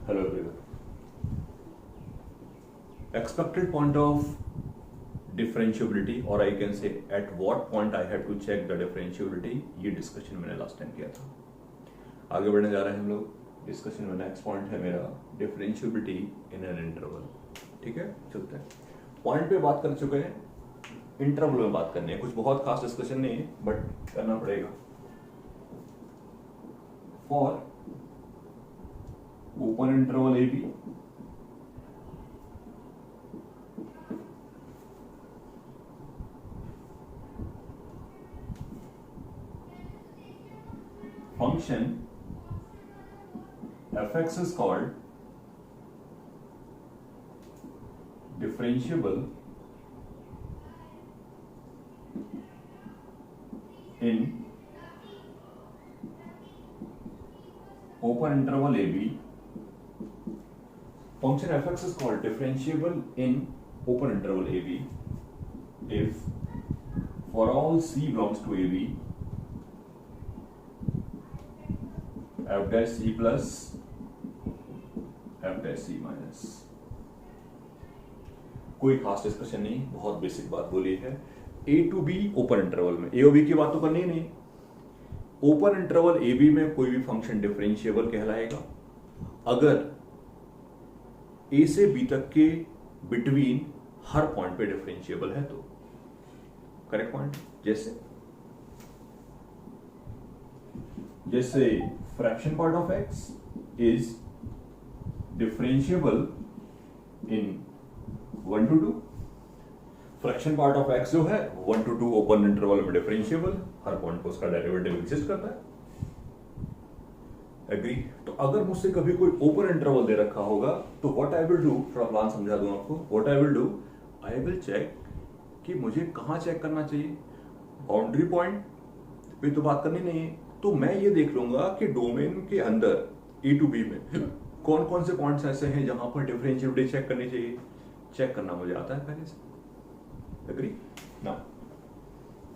Hello everyone. Expected point of differentiability, or I can say at what point I have to check the differentiability, ये discussion मैंने last time किया था. आगे बढ़ने जा रहे हैं हम लोग. डिस्कशन में नेक्स्ट पॉइंट है मेरा डिफरेंशिएबिलिटी इन एन इंटरवल. ठीक है, चलते हैं. पॉइंट पे बात कर चुके हैं, इंटरवल में बात करनी है. कुछ बहुत खास डिस्कशन नहीं है बट करना पड़ेगा. For open interval A B function fx is called differentiable in open interval AB. Function fx is called differentiable in open interval AB if for all c belongs to AB f dash c plus f dash c minus. कोई खास discussion नहीं, बहुत basic बात बोली है. ए to be open interval में, ए और B की बात तो करनी ही नहीं. ओपन इंटरवल ए बी में कोई भी फंक्शन डिफरेंशिएबल कहलाएगा अगर ए से बी तक के बिटवीन हर पॉइंट पे डिफरेंशिएबल है तो. Correct point. जैसे fraction part of X is differentiable in 1 to 2. Fraction part of X जो है 1 to 2 ओपन इंटरवल में डिफरेंशिएबल, हर पॉइंट पर उसका डेरिवेटिव एग्जिस्ट करता है. एग्री. तो अगर मुझसे कभी कोई ओपन इंटरवल दे रखा होगा तो व्हाट आई विल डू, थोड़ा प्लान समझा दूं आपको. What I will do, I will check कि मुझे कहां चेक करना चाहिए. बाउंड्री पॉइंट पे तो बात करनी नहीं है, तो मैं ये देख लूंगा कि डोमेन के अंदर ए टू बी में कौन कौन से पॉइंट्स ऐसे हैं जहां पर डिफरेंशिएबिलिटी चेक करनी चाहिए. चेक करना मुझे आता है पहले से. एग्री ना.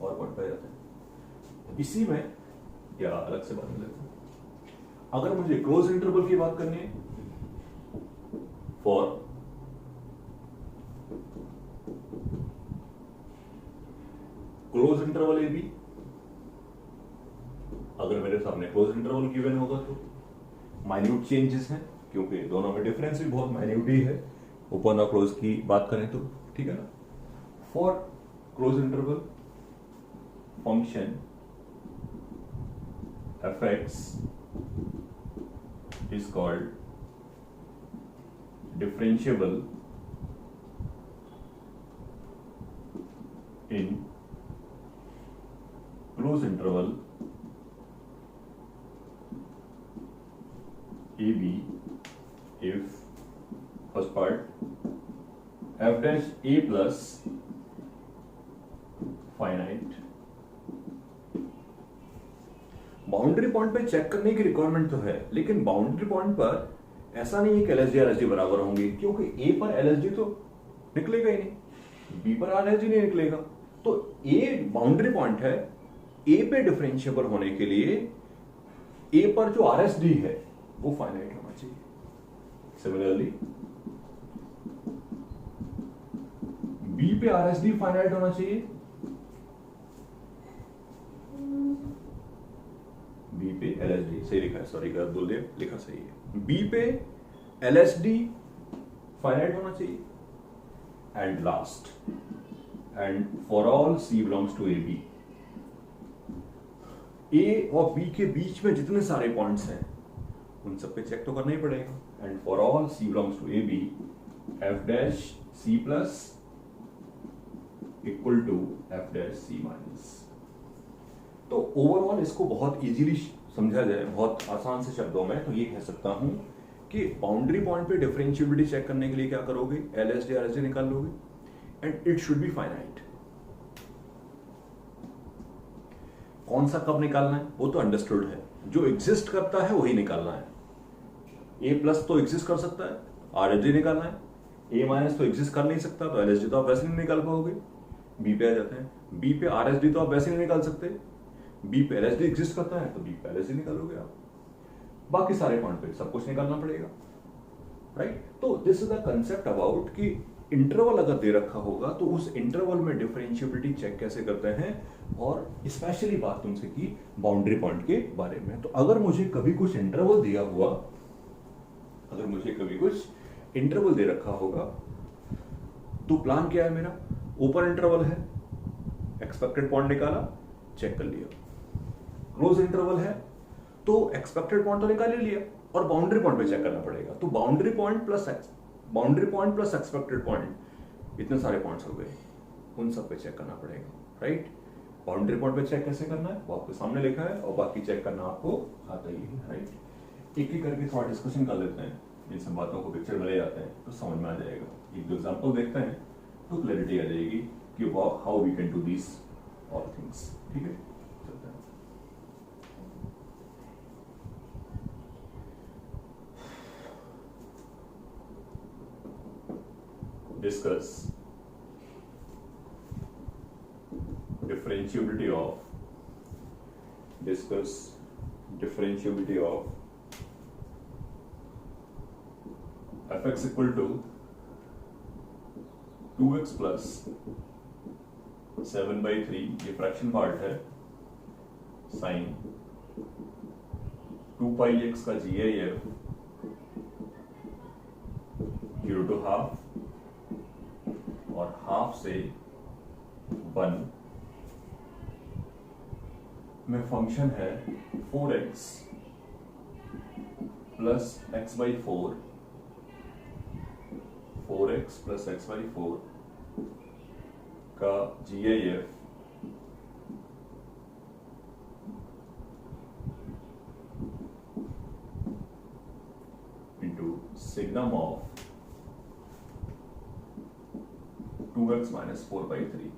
और पॉइंट पे जाते हैं इसी में, या अलग से बात कर लेते हैं. अगर मुझे क्लोज इंटरवल की बात करनी है, for close interval A B, अगर मेरे सामने क्लोज इंटरवल गिवन होगा तो माइन्यूट चेंजेस हैं, क्योंकि दोनों में डिफरेंस भी बहुत माइन्यूट ही है ओपन और क्लोज की बात करें तो. ठीक है ना. For close interval function fx is called differentiable in closed interval AB if first part f dash a plus finite. Boundary point पे चेक करने की रिक्वायरमेंट तो है, लेकिन बाउंड्री पॉइंट पर ऐसा नहीं है कि एलएसडी और एसडी बराबर होंगे, क्योंकि ए पर एलएसडी तो निकलेगा ही नहीं, बी पर आरएसडी नहीं निकलेगा. तो ए बाउंड्री पॉइंट है. ए पे डिफरेंशिएबल होने के लिए ए पर जो आरएसडी है वो फाइनाइट होना चाहिए. सिमिलरली बी पे आरएसडी फाइनाइट होना चाहिए, बी पे एलएसडी. सही लिखा है, सॉरी गलत बोल दिया, लिखा सही है. बी पे एलएसडी फाइनाइट होना चाहिए. And last, and for all C belongs to A B, A और बी के बीच में जितने सारे पॉइंट्स हैं उन सब पे चेक तो करना ही पड़ेगा. And for all C belongs to A b f dash c plus equal to f dash c minus. तो ओवरऑल इसको बहुत इजीली समझा जाए, बहुत आसान से शब्दों में, तो ये कह सकता हूं कि बाउंड्री पॉइंट पे डिफरेंशिएबिलिटी चेक करने के लिए क्या करोगे, एलएसडी आरएसडी निकाल लोगे and it should be finite. कौन सा कब निकालना है वो तो अंडरस्टूड है, जो एग्जिस्ट करता है वही निकालना है. ए प्लस तो एग्जिस्ट कर सकता है, आरएसडी निकालना है. ए माइनस तो एग्जिस्ट कर नहीं सकता, तो एलएसडी तो आप वैसे नहीं निकाल पाओगे. बी पे आ जाते हैं, बी पे आरएसडी तो आप वैसे नहीं निकाल सकते, बी पे एलएसडी एग्जिस्ट करता है तो बी पे एलएसडी निकालोगे आप. बाकी सारे पॉइंट पे सब कुछ निकालना पड़ेगा. राइट। तो this is the concept about कि इंटरवल अगर दे रखा होगा तो उस इंटरवल में डिफरेंशिएबिलिटी चेक कैसे करते हैं, और स्पेशली बात तुमसे की बाउंड्री पॉइंट के बारे में। तो अगर मुझे कभी कुछ इंटरवल दिया हुआ, अगर मुझे कभी कुछ इंटरवल दे रखा होगा तो प्लान क्या है मेरा, ओपन इंटरवल है, एक्सपेक्टेड पॉइंट निकाला, चेक कर लिया। क्लोज इंटरवल है तो एक्सपेक्टेड पॉइंट तो निकाल ही लिया और बाउंड्री पॉइंट पे चेक करना पड़ेगा। तो boundary point plus expected point, इतने सारे पॉइंट्स हो गए, उन सब पे चेक करना पड़ेगा, राइट। बाउंड्री पॉइंट पे चेक कैसे करना है वो आपके सामने लिखा है, और बाकी चेक करना आपको आता ही है, राइट। एक एक करके थोड़ा डिस्कशन कर लेते हैं, इन सब बातों को पिक्चर में ले जाते हैं तो समझ में आ जाएगा। एक दो एग्जाम्पल देखते हैं तो क्लैरिटी आ जाएगी कि how we can do this all things, ठीक है। चलते हैं। Discuss differentiability of fx equal to 2x plus 7/3, ये फ्रैक्शन पार्ट है, साइन 2 पाई x का GIF 0 to हाफ और हाफ से 1 में फंक्शन है 4x plus x/4, 4x plus x/4 का GIF into signum of 2x minus 4/3।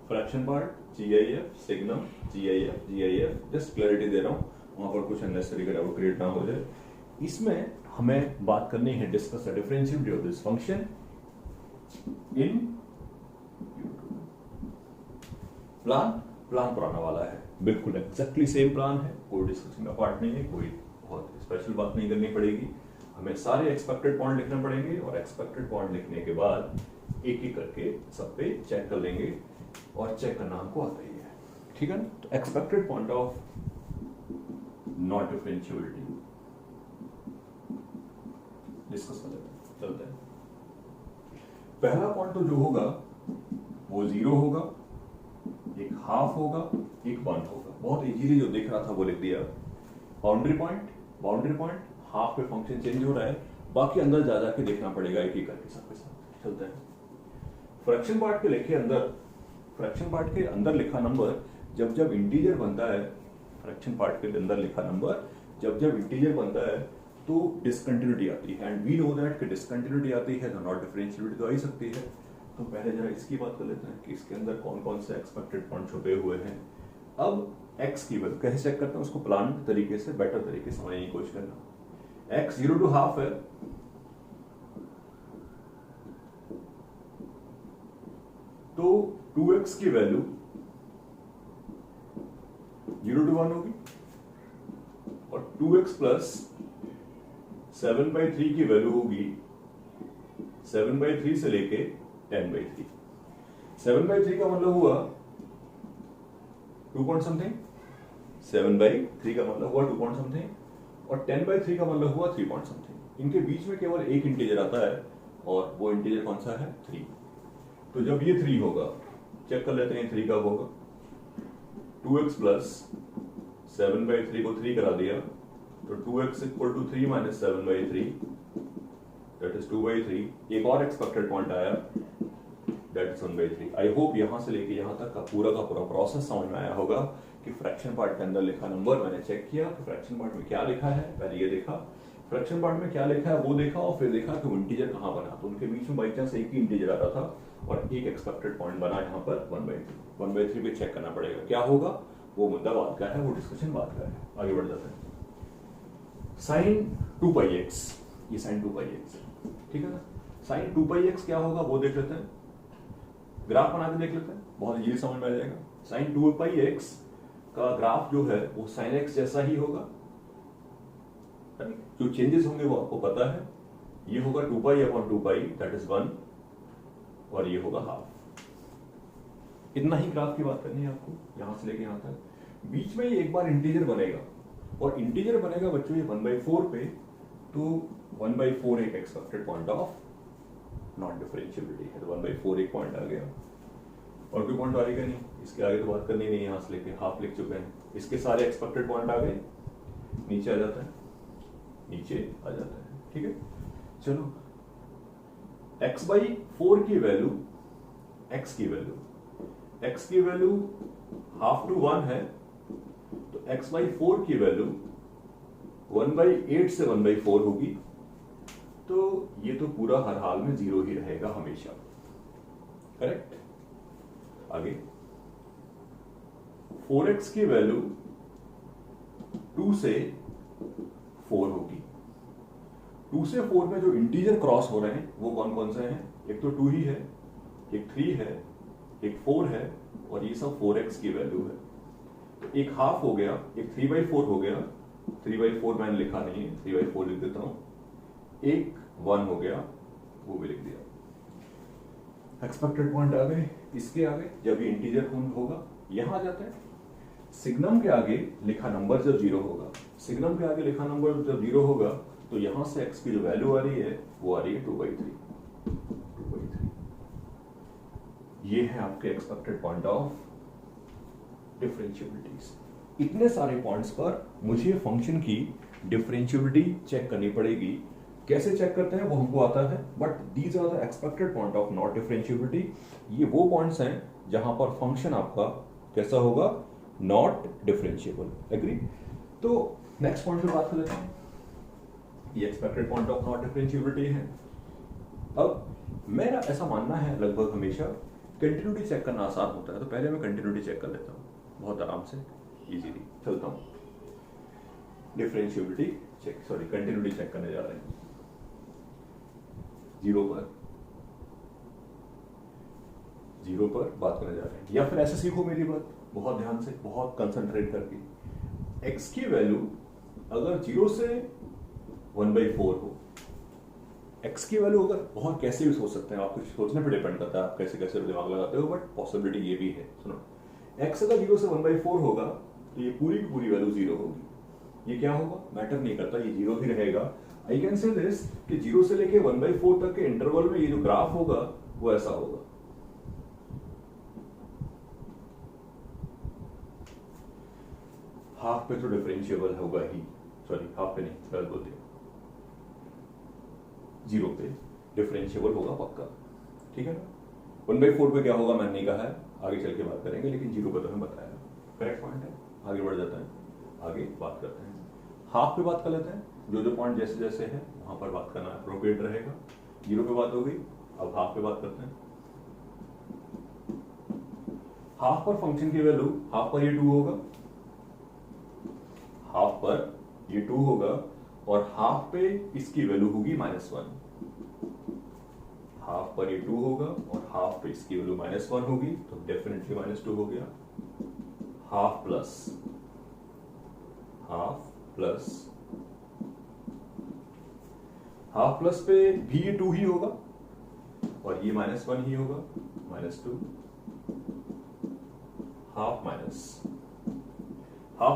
Fraction part GIF, signum GIF, just clarity दे रहा हूं, वहां पर कुछ अननेसेसरी डाउट क्रिएट ना हो जाए। इसमें हमें बात करनी है, discuss the differentiability of this function in plan पुराना वाला है, बिल्कुल एग्जैक्टली सेम प्लान है, कोई डिस्कशन का पार्ट नहीं है, कोई बहुत स्पेशल बात नहीं करनी पड़ेगी। हमें सारे एक्सपेक्टेड पॉइंट लिखने पड़ेंगे और एक्सपेक्टेड पॉइंट लिखने के बाद एक एक करके सब पे चेक कर लेंगे, और चेक करना हमको आता ही है, ठीक है ना। तो expected point of not differentiability discuss कर लेते हैं, चलते हैं। पहला पॉइंट तो जो होगा वो 0 होगा, एक हाफ होगा, एक 1 होगा। बहुत इजीली जो दिख रहा था वो लिख दिया। बाउंड्री पॉइंट हाफ पे फंक्शन चेंज हो रहा है, बाकी अंदर जा जाके देखना पड़ेगा एक एक करके सबके साथ, चलते हैं। फ्रैक्शन पार्ट के अंदर लिखा नंबर जब इंटीजर बनता है, फ्रैक्शन पार्ट के अंदर लिखा नंबर जब इंटीजर बनता है तो डिसकंटिन्यूटी आती है, एंड वी नो दैट कि डिसकंटिन्यूटी आती है तो नॉट डिफरेंशिएबिलिटी तो आ ही सकती है। तो पहले जरा इसकी बात कर लेते हैं कि इसके अंदर कौन कौन से एक्सपेक्टेड पॉइंट छुपे हुए हैं। अब x की वैल्यू कैसे चेक करते हैं, उसको प्लान तरीके से, बेटर तरीके से समझने की कोशिश करना। x 0 to हाफ है, तो 2x की वैल्यू 0 to 1 होगी, और 2x प्लस 7/3 की वैल्यू होगी 7/3 से लेके 10/3। 7/3 का मतलब हुआ 2 पॉइंट समथिंग, 7/3 का मतलब हुआ 2 पॉइंट समथिंग, और 10/3 का मतलब हुआ 3 पॉइंट समथिंग। इनके बीच में केवल एक इंटीजर आता है, और वो इंटीजर कौन सा है, 3। तो जब ये 3 होगा, चेक कर लेते हैं 3 कब होगा। 2x प्लस 7/3 को 3 करा दिया, तो 2x equal to 3 minus 7/3, that is 2/3। एक और एक्सपेक्टेड पॉइंट आया, दैट इज 1/3। आई होप यहां से लेके यहां तक का पूरा प्रोसेस समझ में आया होगा कि फ्रैक्शन पार्ट के अंदर लिखा नंबर मैंने चेक किया कि फ्रैक्शन पार्ट में क्या लिखा है, पहले ये देखा फ्रैक्शन पार्ट में क्या लिखा है वो देखा, और फिर देखा कि वो इंटीजर कहां बना। तो उनके बीच में बाई चांस एक ही इंटीजर आ रहा था, और एक एक्सपेक्टेड पॉइंट बना यहाँ पर 1/3। 1/3 पे चेक करना पड़ेगा क्या होगा, वो मुद्दा बात का है, वो डिस्कशन बात का है। आगे बढ़ जाते हैं। साइन 2πx, ये साइन 2πx, ठीक है ना। साइन 2πx क्या होगा वो देख लेते हैं, ग्राफ बना के देख लेते हैं, बहुत इजीली समझ में आ जाएगा। साइन 2πx का ग्राफ जो है वो sin x जैसा ही होगा, जो चेंजेस होंगे वो आपको पता है, ये होगा 2π/2π दैट इज 1 और ये होगा हाफ। इतना ही ग्राफ की बात करनी है आपको, यहां से लेके यहां तक। बीच में ये एक बार इंटीजर बनेगा, और इंटीजर बनेगा बच्चों ये 1/4 पे, तो 1/4 एक expected point of non differentiability है, तो 1/4 एक पॉइंट आ गया, और कोई पॉइंट आएगा नहीं, इसके आगे तो बात करनी नहीं, यहां से लेके हाफ लिख चुके हैं, इसके सारे एक्सपेक्टेड पॉइंट आ गए, नीचे आ जाता है, नीचे आ जाता है, ठीक है। चलो x/4 की वैल्यू, x की वैल्यू हाफ टू 1 है, तो x/4 की वैल्यू 1/8 से 1/4 होगी, तो ये तो पूरा हर हाल में 0 ही रहेगा हमेशा, करेक्ट। आगे 4x की वैल्यू 2 से 4 होगी। 2 से 4 में जो इंटीजर क्रॉस हो रहे हैं वो कौन कौन से हैं? एक तो 2 ही है, एक 3 है, एक 4 है, और ये सब 4x की वैल्यू है। तो एक हाफ हो गया, एक 3/4 हो गया, 3/4 मैंने लिखा नहीं है, 3/4 लिख देता हूं, एक 1 हो गया, वो भी लिख दिया। एक्सपेक्टेड पॉइंट आ गए, इसके आगे जब ये इंटीजर होगा यहां आ जाता है, सिग्नम के आगे लिखा नंबर जब 0 होगा, सिग्नम के आगे लिखा नंबर जब 0 होगा, तो यहां से x की जो वैल्यू आ रही है वो आ रही है 2/3। ये है आपके एक्सपेक्टेड पॉइंट ऑफ डिफरेंशिएबिलिटीज। इतने सारे पॉइंट्स पर मुझे फंक्शन की डिफरेंशिएबिलिटी चेक करनी पड़ेगी। कैसे चेक करते हैं वो हमको आता है, but these are the expected point of not differentiability. ये वो पॉइंट्स हैं जहां पर फंक्शन आपका कैसा होगा, नॉट डिफरेंशिएबल। एग्री? तो नेक्स्ट पॉइंट पे बात कर लेते हैं, ये expected point of not differentiability है। अब मेरा ऐसा मानना है लगभग हमेशा कंटिन्यूटी चेक करना आसान होता है, तो पहले मैं कंटिन्यूटी चेक कर लेता हूँ बहुत आराम से, इजीली चलता हूँ। Differentiability check, sorry continuity check करने जा रहे हैं 0 पर बात करने जा रहे हैं, या फिर ऐसे सीखो मेरी बात बहुत ध्यान से, बहुत कंसंट्रेट करके। x की वैल्यू अगर 0 से 1/4 हो, x की वैल्यू अगर बहुत कैसे भी सोच सकते हैं, आपको सोचने पर डिपेंड करता है आप कैसे कैसे दिमाग लगाते हो, बट पॉसिबिलिटी ये भी है। सुनो, x अगर 0 से 1/4 होगा तो ये पूरी की पूरी वैल्यू 0 होगी। ये क्या होगा, मैटर नहीं करता, ये 0 ही रहेगा। आई कैन से दिस कि 0 से लेके 1/4 तक के इंटरवल में ये जो ग्राफ होगा वो ऐसा होगा। हाफ पे तो डिफरेंशिएबल होगा ही, सॉरी हाफ पे नहीं, गलत बोल दिया, 0 पे डिफरेंशिएबल होगा पक्का, ठीक है ना। 1/4 पे क्या होगा मैंने नहीं कहा है, आगे चल के बात करेंगे, लेकिन 0 पे तो हमें बताया, करेक्ट पॉइंट है। आगे बढ़ जाता है, आगे बात करते हैं, हाफ पे बात कर लेते हैं। जो जो पॉइंट जैसे जैसे है वहां पर बात करना अप्रोप्रिएट रहेगा। 0 पे बात हो गई, अब हाफ पे बात करते हैं। हाफ पर फंक्शन की वैल्यू, हाफ पर ये 2 होगा, हाफ पर ये 2 होगा, और हाफ पे इसकी वैल्यू होगी -1। हाफ पर ये 2 होगा और हाफ पे इसकी वैल्यू -1 होगी, तो डेफिनेटली -2 हो गया। हाफ प्लस हाफ प्लस पे भी ये 2 ही होगा, और ये -1 ही होगा, -2। हाफ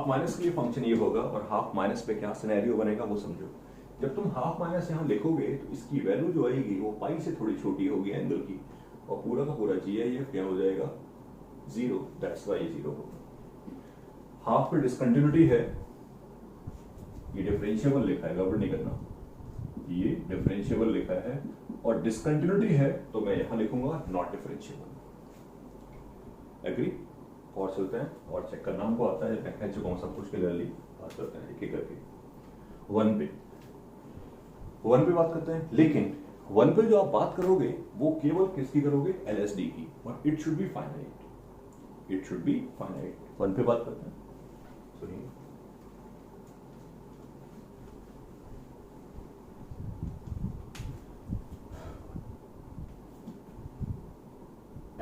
माइनस के लिए फंक्शन ये होगा, और हाफ माइनस पे क्या सिनेरियो बनेगा वो समझो। जब तुम हाफ माइनस यहां लिखोगे तो इसकी वैल्यू जो आएगी वो पाई से थोड़ी छोटी होगी एंगल की, और पूरा का पूरा GIF क्या हो जाएगा, 0। दैट्स व्हाई 0 होगा। हाफ पे डिसकंटिन्यूटी है, ये डिफरेंशिएबल लिखा है, गड़बड़ नहीं करना, ये डिफरेंशिएबल लिखा है, और डिसकंटिन्यूटी है तो मैं यहां लिखूंगा नॉट डिफरेंशिएबल। एग्री? और चलते हैं, और चेक करना हमको आता है, मैं कह चुका हूं सब कुछ क्लियरली। बात करते हैं एक एक करके। 1 पे बात करते हैं, लेकिन 1 पे जो आप बात करोगे वो केवल किसकी करोगे, LSD की, और it should be finite, it should be finite. 1 पे बात करते हैं, सुनिए।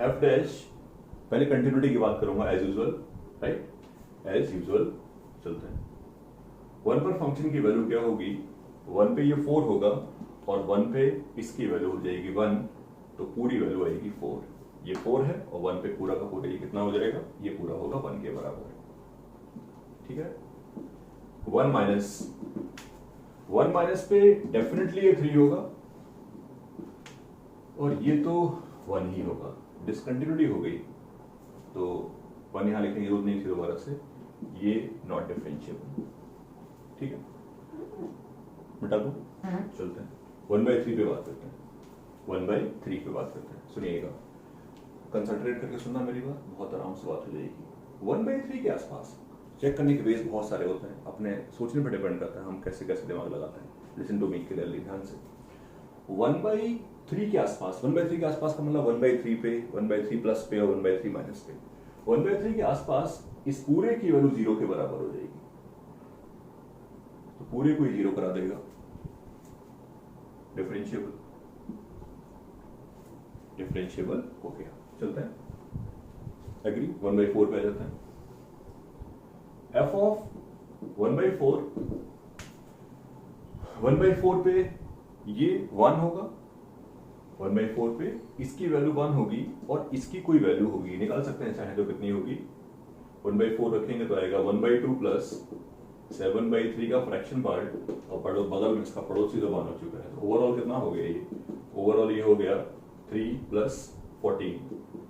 F डैश, पहले कंटिन्यूटी की बात करूंगा as usual, right. As usual चलते हैं। 1 पर फंक्शन की वैल्यू क्या होगी, 1 पे ये 4 होगा और 1 पे इसकी वैल्यू हो जाएगी 1, तो पूरी वैल्यू आएगी 4। ये 4 है और 1 पे पूरा का पूरा ये कितना हो जाएगा, ये पूरा होगा 1 के बराबर। ठीक है, 1 माइनस पे डेफिनेटली ये 3 होगा और ये तो 1 ही होगा, डिसकंटिन्यूटी हो गई तो 1 यहां लिखने की जरूरत नहीं थी दोबारा से, ये नॉट डिफरेंशिएबल। ठीक है, मिटा दो, चलते हैं 1/3 पे बात करते हैं। 1/3 पे बात करते हैं, सुनिएगा, कंसंट्रेट करके सुनना मेरी बात, बहुत आराम से बात हो जाएगी। 1/3 के आसपास चेक करने के बेस बहुत सारे होते हैं, अपने सोचने पर डिपेंड करता है हम कैसे कैसे दिमाग लगाते हैं। लिसन टू मी क्लियरली, ध्यान से। 1/3 के आसपास, 1/3 के आसपास का मतलब 1/3 पे, 1/3 प्लस पे और 1/3 माइनस पे। 1/3 के आसपास इस पूरे की वैल्यू 0 के बराबर हो जाएगी, तो पूरे को 0 करा देगा, डिफरेंशिएबल हो गया। चलते हैं, एग्री। 1/4 पे आ जाते हैं। f ऑफ 1/4 पे ये 1 होगा, 1/4 पे इसकी वैल्यू 1 होगी और इसकी कोई वैल्यू होगी, निकाल सकते हैं चाहे तो कितनी होगी। 1/4 रखेंगे तो आएगा 1/2 प्लस 7/3 का फ्रैक्शन पार्ट और बगल में इसका पड़ोसी तो 1 हो चुका है, तो ओवरऑल कितना हो गया ये, ओवरऑल ये हो गया 3 प्लस 14,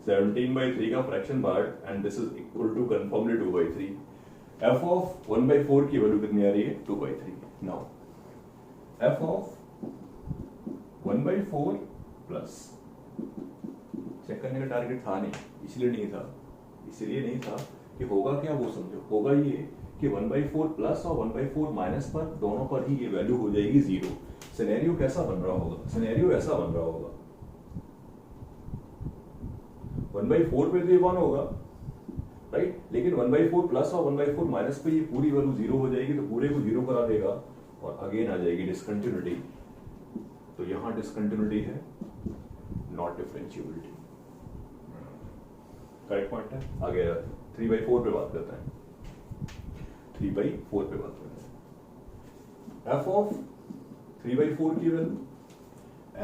17/3 का fraction part and this is equal to confirmly 2/3। f of 1/4 की वैल्यू कितनी आ रही है, 2/3। Now f of 1/4 plus, check करने का टारगेट था नहीं, इसलिए नहीं था कि होगा क्या वो समझो, होगा ये कि 1/4 प्लस और 1/4 माइनस पर दोनों पर ही ये वैल्यू हो जाएगी 0। सिनेरियो कैसा बन रहा होगा, सिनेरियो ऐसा बन रहा होगा, 1/4 पे तो ये 1 होगा, राइट, लेकिन 1/4 प्लस और 1/4 माइनस पे ये पूरी वैल्यू 0 हो जाएगी, तो पूरे को 0 करा देगा और अगेन आ जाएगी डिसकंटिन्यूटी। तो यहां डिसकंटिन्यूटी है, नॉट डिफरेंशिएबिलिटी। करेक्ट पॉइंट है। आगे 3/4 पे बात करते हैं। 3/4 पे बात करते हैं। f ऑफ 3/4 की वैल्यू,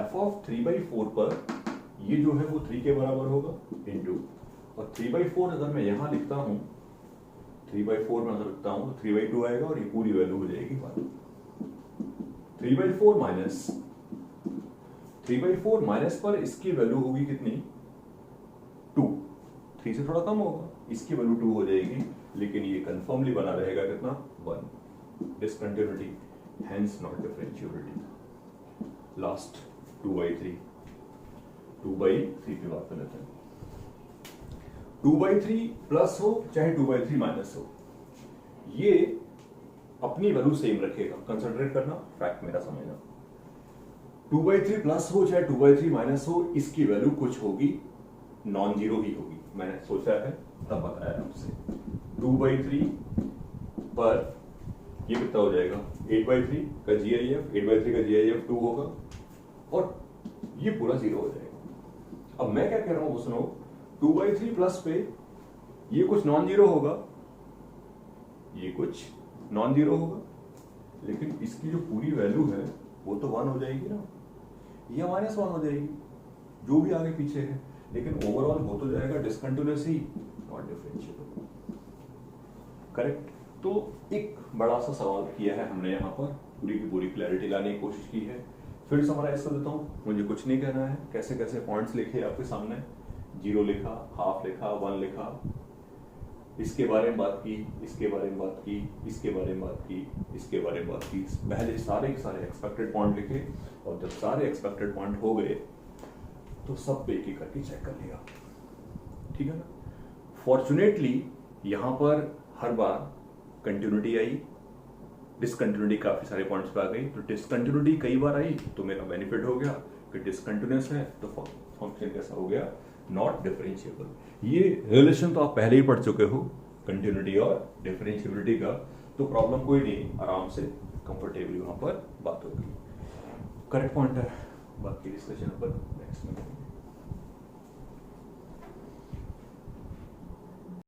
f ऑफ 3/4 पर ये जो है वो 3 के बराबर होगा इनटू, और 3/4 अगर मैं यहां लिखता हूं, 3/4 में अगर लिखता हूं तो 3/2 आएगा और ये पूरी वैल्यू हो जाएगी 1। 3/4 माइनस 3/4 माइनस पर इसकी वैल्यू होगी कितनी, 2, 3 से थोड़ा कम होगा, इसकी वैल्यू 2 हो जाएगी, लेकिन ये कंफर्मली बना रहेगा कितना, 1। Discontinuity, hence not differentiability. Last 2/3 पे बात कर लेते हैं। 2/3 प्लस हो चाहे 2/3 माइनस हो, ये अपनी वैल्यू सेम रखेगा, कंसंट्रेट करना, फैक्ट मेरा समझना। 2/3 प्लस हो चाहे 2/3 माइनस हो, इसकी वैल्यू कुछ होगी, नॉन जीरो ही होगी, मैंने सोचा है तब बताया आपसे। 2/3 पर ये कितना हो जाएगा, 8/3 का GIF, 8/3 का GIF 2 होगा और ये पूरा 0 हो जाएगा। अब मैं क्या कह रहा हूं वो सुनो, 2/3 प्लस पे ये कुछ नॉन जीरो होगा, ये कुछ नॉन जीरो होगा, लेकिन इसकी जो पूरी वैल्यू है वो तो 1 हो जाएगी ना, ये -1 हो जाएगी, जो भी आगे पीछे है, लेकिन ओवरऑल हो तो जाएगा discontinuous he, not differentiable. Correct. तो एक बड़ा सा सवाल किया है हमने यहाँ पर, पूरी की पूरी क्लैरिटी लाने की कोशिश की है। फिर समराइज कर देता हूँ, मुझे कुछ नहीं कहना है, कैसे कैसे पॉइंट्स लिखे आपके सामने, 0 लिखा, हाफ लिखा, 1 लिखा, इसके बारे में बात की, इसके बारे में बात की, इसके बारे में बात की, इसके बारे में बात की, पहले सारे के सारे एक्सपेक्टेड पॉइंट लिखे, और जब सारे एक्सपेक्टेड पॉइंट हो गए तो सब पे एक करके चेक कर लिया, ठीक है ना। फॉर्चुनेटली यहाँ पर हर बार कंटिन्यूटी आई, डिसकंटिन्यूटी काफी सारे पॉइंट्स पे आ गई, तो डिसकंटिन्यूटी कई बार आई तो मेरा बेनिफिट हो गया कि डिसकंटिन्यूअस है तो फंक्शन कैसा हो गया, नॉट डिफरेंशिएबल। ये रिलेशन तो आप पहले ही पढ़ चुके हो, कंटिन्यूटी और डिफरेंशिएबिलिटी का, तो प्रॉब्लम कोई नहीं, आराम से कंफर्टेबली वहां पर बात होगी। करेक्ट पॉइंट है, बाकी डिस्कशन पर नेक्स्ट में।